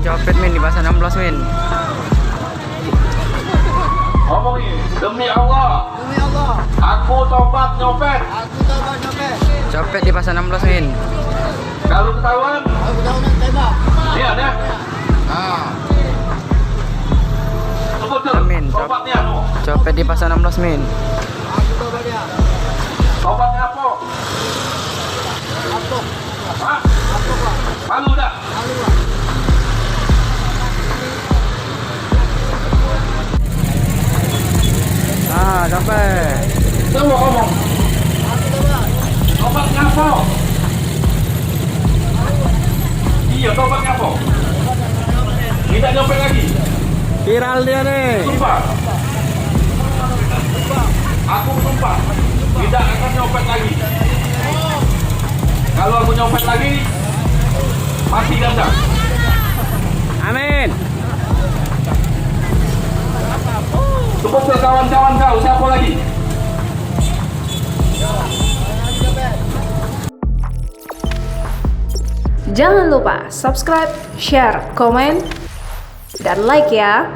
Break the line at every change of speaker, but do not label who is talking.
copet min di pasar 16 min.
Ngomongin, demi Allah.
Demi Allah,
Aku tobat nyopet.
aku tobat nyopet.
Copet di pasar 16 min.
Kalau ketahuan,
Aku tahunan tembak.
lihat ya.
Ah,
Sebut tuh,
Amin.
tobatnya.
Copet di pasar 16 min.
aku tobatnya.
Tobatnya apa?
Aku,
Hah?
aku Pak.
Malu dah.
Lalu Pak.
Ah, copet.
Semua ngomong.
Aku tobat.
Tobatnya apa? Iya, tobatnya apa? Tidak nyopet lagi.
Viral dia nih.
Sumpah. Aku sumpah tidak akan nyopet lagi. Kalau aku nyopet lagi, mati ganda.
Amin.
Sebut ke kawan-kawan kau, siapa lagi?
Jangan lupa subscribe, share, komen, dan like ya.